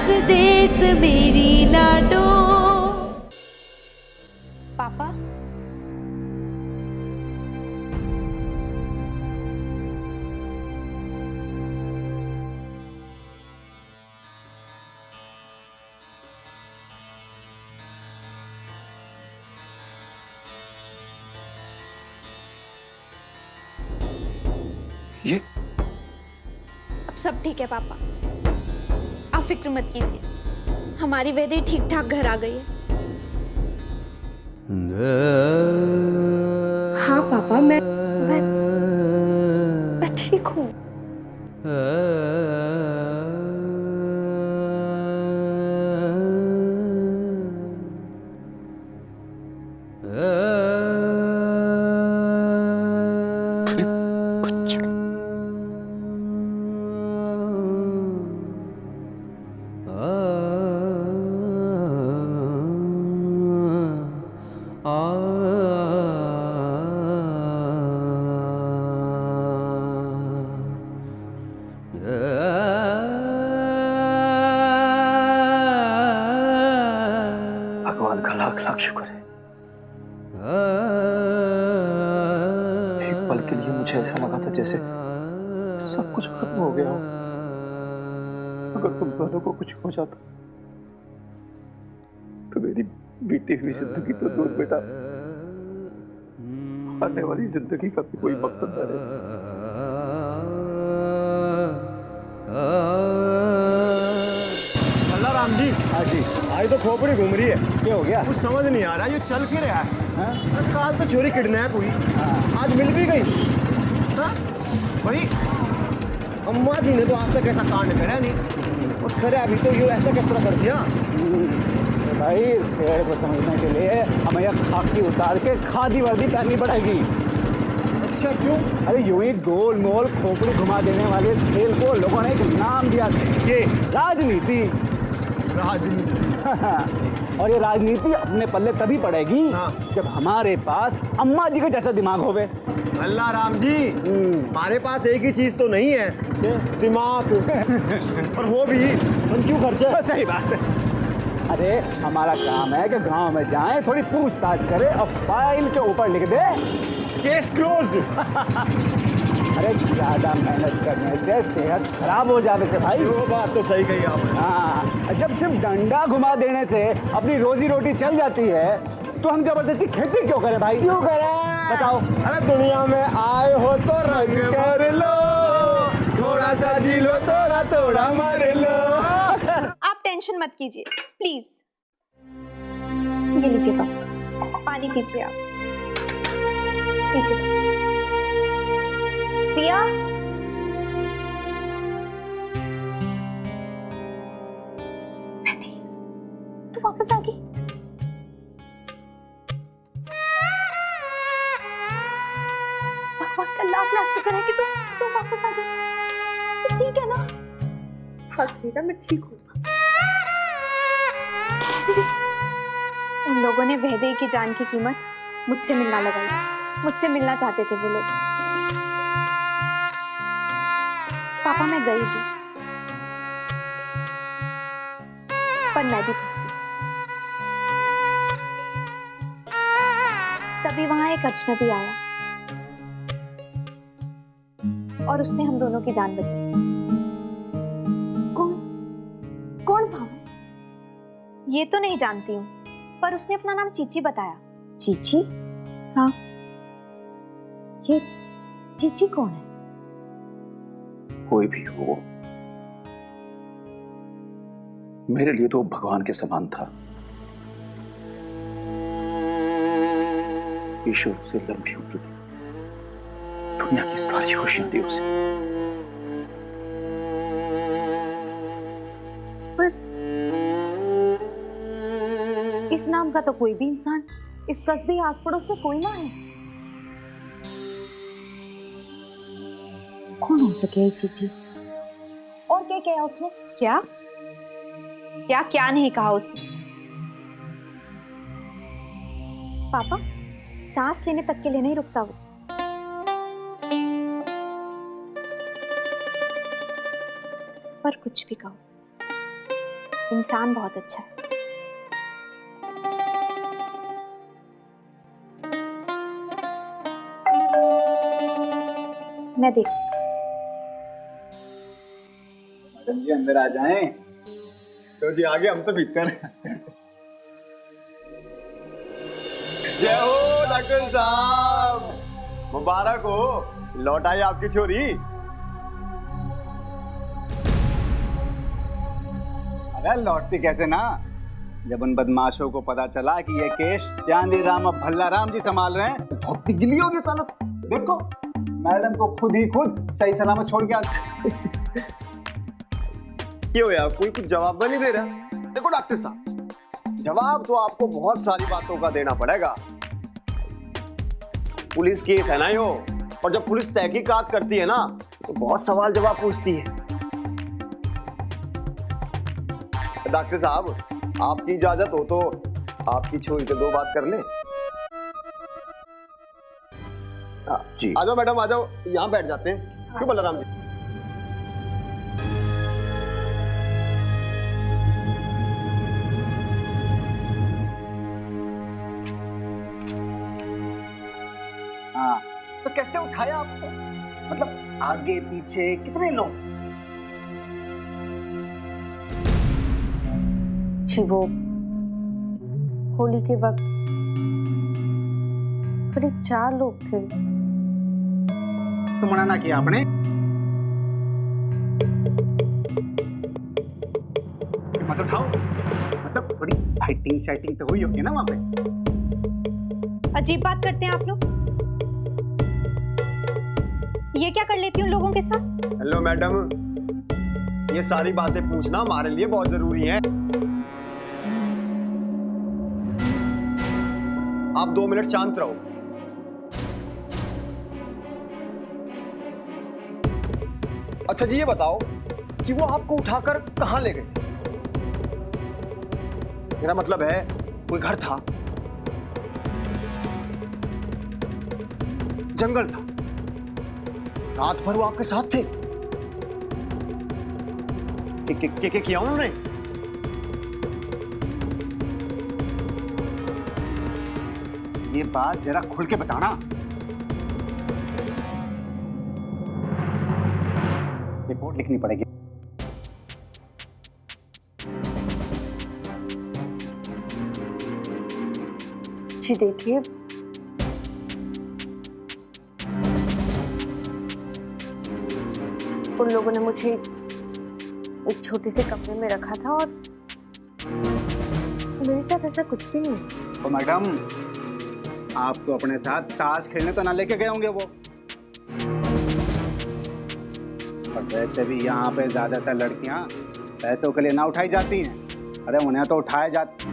देस देस मेरी लाडो। पापा, ये अब सब ठीक है पापा, आप फिक्र मत कीजिए, हमारी वेदी ठीक ठाक घर आ गई है। हाँ पापा, मैं ठीक हूँ। भगवान का लाख लाख शुक्र है। एक पल के लिए मुझे ऐसा लगा था जैसे सब कुछ खत्म हो गया हो। अगर तुम दोनों को कुछ हो जाता तो मेरी बीती हुई जिंदगी तो दूर बेटा, आने वाली जिंदगी का भी कोई मकसद न रहे। राम जी, हाँ जी, आज तो खोपड़ी घूम रही है। क्या हो गया? कुछ समझ नहीं आ रहा, ये चल के रहा है। हाँ? काल तो छोरी किडनैप हुई, आज मिल भी गई। हाँ? भाई अम्मा जी ने तो आज तक ऐसा कांड करा नहीं, और करे अभी तो ये ऐसा किस तरह कर दिया। भाई इस पेड़ को समझने के लिए हमें यह खाकी उतार के खादी वर्दी पहननी पड़ेगी। अच्छा क्यों? अरे यूं ही गोल मोल खोपड़ी घुमा देने वाले इस खेल को लोगों ने एक नाम दिया, ये राजनीति। राजनीति? और ये राजनीति अपने पल्ले तभी पड़ेगी जब हमारे पास अम्मा जी के जैसा दिमाग होवे। अल्लाह राम जी, हमारे पास एक ही चीज तो नहीं है, दिमाग। और हो भी हम क्यों खर्चे? सही बात है। अरे हमारा काम है कि गांव में जाएं, थोड़ी पूछताछ करें और फाइल के ऊपर लिख दे केस क्लोज्ड। अरे ज्यादा मेहनत करने से सेहत खराब हो जाने से भाई। वो बात तो सही कही आपने। हाँ, जब सिर्फ डंडा घुमा देने से अपनी रोजी रोटी चल जाती है तो हम जबरदस्ती खेती क्यों करें भाई? क्यों करें? बताओ। अरे दुनिया में आए हो तो रंग कर लो, थोड़ा सा जी लो, थोड़ा थोड़ा मार लो। आप टेंशन मत कीजिए प्लीज। ये लीजिए पानी पीजिए आप, पीजिए। सिया, तू वापस आ गई? भगवान का लाख लाख शुक्र है कि तू वापस आ गई। तू ठीक है ना? हाँ बेटा, मैं ठीक हूँ। उन लोगों ने वहदे की जान की कीमत मुझसे मिलना लगाई, मुझसे मिलना चाहते थे वो लोग। पापा मैं गई थी, पर मैं भी फंस गई। तभी वहां एक अजनबी आया और उसने हम दोनों की जान बचाई। कौन था वो? ये तो नहीं जानती हूँ, पर उसने अपना नाम चीची बताया। चीची? हाँ। ये चीची कौन है? कोई भी हो, मेरे लिए तो भगवान के समान था। ईश्वर उसे लंबी उम्र दी, दुनिया की सारी खुशियां दी उसे। पर इस नाम का तो कोई भी इंसान इस कस्बे आस पड़ोस में कोई ना है। कौन हो सके चीची? और क्या कहा उसने? क्या क्या क्या नहीं कहा उसने? पापा, सांस लेने तक के लिए नहीं रुकता वो। पर कुछ भी कहो, इंसान बहुत अच्छा है। मैं देख मैडम जी अंदर आ जाएं। तो जी आगे हम तो भीतर हैं। जय हो डॉक्टर साहब, मुबारक हो, लौट आई आपकी छोरी। अरे लौटती कैसे ना, जब उन बदमाशों को पता चला कि ये केस चांदी राम अब भल्ला राम जी संभाल रहे हैं, तो बहुत गिली होगी साला। देखो मैडम को खुद सही सलामत छोड़ के आ। क्यों यार, कोई कुछ जवाब नहीं दे रहा। देखो डॉक्टर साहब, जवाब तो आपको बहुत सारी बातों का देना पड़ेगा। पुलिस केस है ना यो, और जब पुलिस तहकीकात करती है ना तो बहुत सवाल जवाब पूछती है। डॉक्टर साहब, आपकी इजाजत हो तो आपकी छोरी से 2 बात कर ले। जी आ जाओ मैडम, आ जाओ, यहाँ बैठ जाते हैं। क्यों बलराम जी? हाँ, तो कैसे उठाया आपको? मतलब आगे पीछे कितने लोग? जी वो होली के वक्त करीब 4 लोग थे। तो मना ना किया आपने? मत उठाओ, मतलब थोड़ी फाइटिंग शाइटिंग तो हुई होगी ना वहां पे। अजीब बात करते हैं आप लोग। ये क्या कर लेती हूँ लोगों के साथ? हेलो मैडम, ये सारी बातें पूछना हमारे लिए बहुत जरूरी है। आप 2 मिनट शांत रहो। अच्छा जी, ये बताओ कि वो आपको उठाकर कहां ले गए थे? मेरा मतलब है, कोई घर था, जंगल था, रात भर वो आपके साथ थे? के किया उन्होंने? ये बात जरा खुल के बताना। रिपोर्ट लिखनी पड़ेगी। जी देखिए, उन लोगों ने मुझे एक छोटे से कमरे में रखा था और मेरे साथ ऐसा कुछ भी नहीं। तो मैडम, आपको अपने साथ ताश खेलने तो ना लेके गए होंगे वो? और वैसे भी यहाँ पे ज्यादातर लड़कियां पैसों के लिए ना उठाई जाती हैं। अरे उन्हें तो उठाया जाता।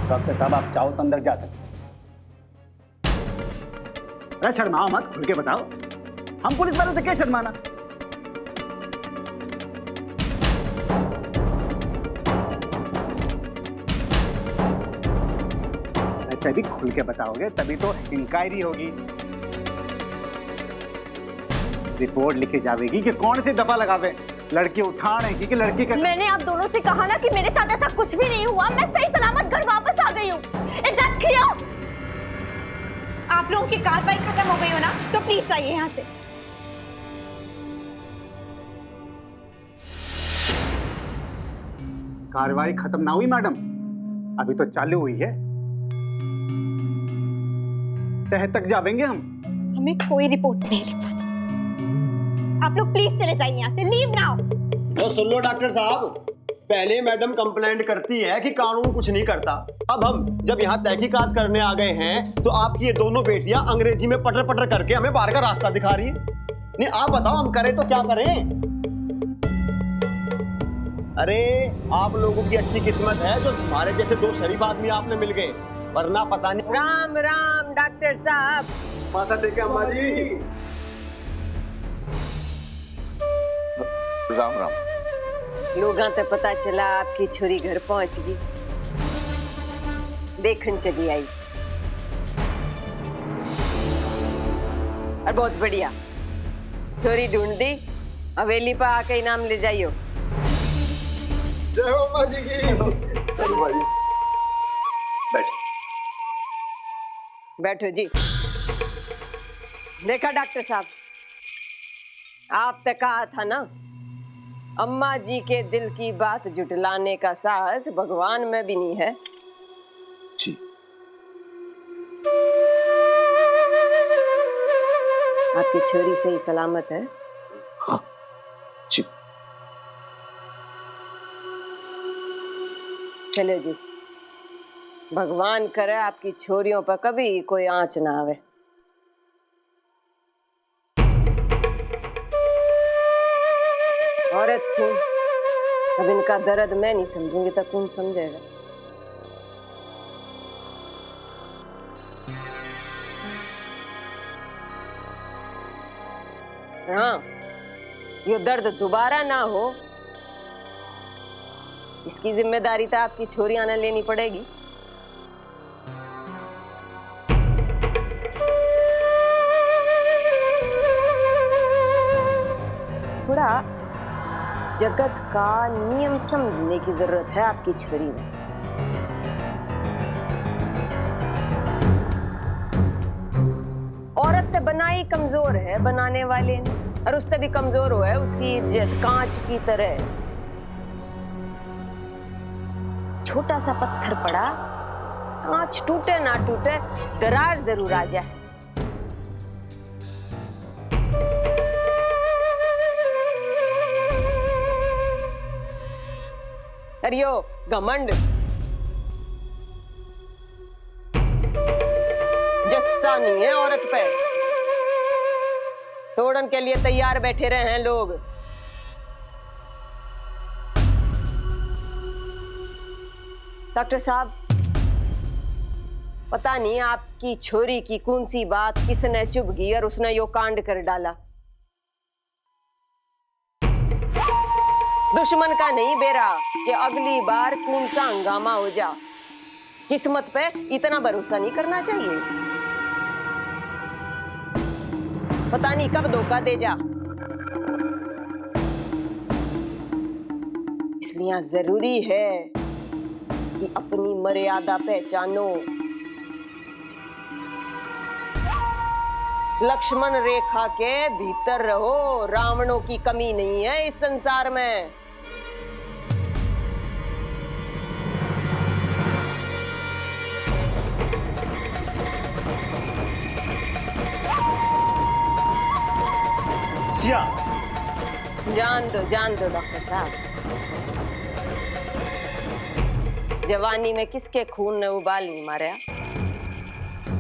डॉक्टर साहब, आप चाहो तो अंदर जा सकते। अरे शर्माओ मत, खुल के बताओ। हम पुलिस वालों से क्या शर्माना? ऐसे भी खुल के बताओगे तभी तो इंक्वायरी होगी, रिपोर्ट लिखी जाएगी कि कौन सी दफा लगावे, लड़की उठाने की कि लड़की का। मैंने आप दोनों से कहा ना कि मेरे साथ ऐसा कुछ भी नहीं हुआ। मैं सही सलामत घर वापस आ गई हूँ। Is that clear? आप लोगों की कार्रवाई खत्म हो गई हो ना, तो प्लीज जाइए यहाँ से। कार्रवाई खत्म ना हुई मैडम, अभी तो चालू हुई है। तह तक जाएंगे हम। हमें कोई रिपोर्ट नहीं लिखवानी। आप लोग प्लीज चले जाइए यहाँ से। Leave now. तो सुन लो डॉक्टर साहब, पहले मैडम कंप्लेंट करती है कि कानून कुछ नहीं करता। अब हम जब यहाँ तहकीकात करने आ गए हैं तो आपकी ये दोनों बेटियां अंग्रेजी में पटर पटर करके हमें बाहर का रास्ता दिखा रही है। नहीं, आप बताओ हम करें तो क्या करें? अरे आप लोगों की अच्छी किस्मत है जो हमारे जैसे 2 शरीफ आदमी आपने मिल गए, वरना पता नहीं। राम राम डॉक्टर साहब। माथा टेके अम्मा जी। राम राम। लोगों तो पता चला आपकी छोरी घर पहुंच गई, देखन चली आई। और बहुत बढ़िया, छोरी ढूंढ दी, हवेली पर आके इनाम ले जाइयो। जय हो माँ जी की। बैठ। बैठो जी। देखा डॉक्टर साहब, आपने कहा था ना, अम्मा जी के दिल की बात जुटलाने का साहस भगवान में भी नहीं है। जी। आपकी छोरी सही सलामत है? हाँ जी। चलो जी, भगवान करे आपकी छोरियों पर कभी कोई आंच ना आवे। औरत सुन, अब इनका दर्द मैं नहीं समझूंगी तो कौन समझेगा? हाँ, ये दर्द दोबारा ना हो, इसकी जिम्मेदारी तो आपकी छोरियां ने लेनी पड़ेगी। थोड़ा जगत का नियम समझने की जरूरत है आपकी छोरी में। औरत तो बनाई कमजोर है बनाने वाले ने, और उससे भी कमजोर हो है उसकी इज्जत कांच की तरह। छोटा सा पत्थर पड़ा, कांच टूटे ना टूटे, दरार जरूर आ जाए। अरियो घमंड जत्ता नहीं है औरत पे, तोड़न के लिए तैयार बैठे रहे हैं लोग। डॉक्टर साहब, पता नहीं आपकी छोरी की कौन सी बात किसने चुभ गई और उसने यो कांड कर डाला। दुश्मन का नहीं बेरा कि अगली बार कौन सा हंगामा हो जा। किस्मत पे इतना भरोसा नहीं करना चाहिए, पता नहीं कब धोखा दे जा। इसलिए जरूरी है कि अपनी मर्यादा पहचानो। लक्ष्मण रेखा के भीतर रहो, रावणों की कमी नहीं है इस संसार में। सिया, जान दो डॉक्टर साहब, जवानी में किसके खून ने उबाल नहीं मारा,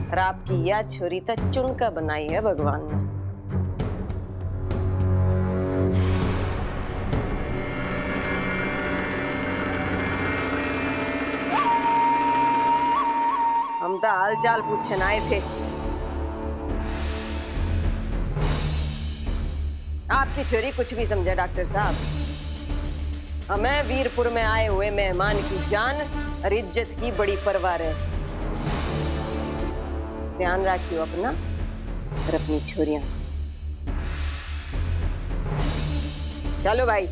और आपकी यह छोरी तो चुनकर बनाई है भगवान ने। हम तो हाल चाल पूछने आए थे। आपकी छोरी कुछ भी समझे डॉक्टर साहब, हमें वीरपुर में आए हुए मेहमान की जान और इज्जत की बड़ी परवाह है। ध्यान रखियो अपना और अपनी छोरियां। चलो भाई।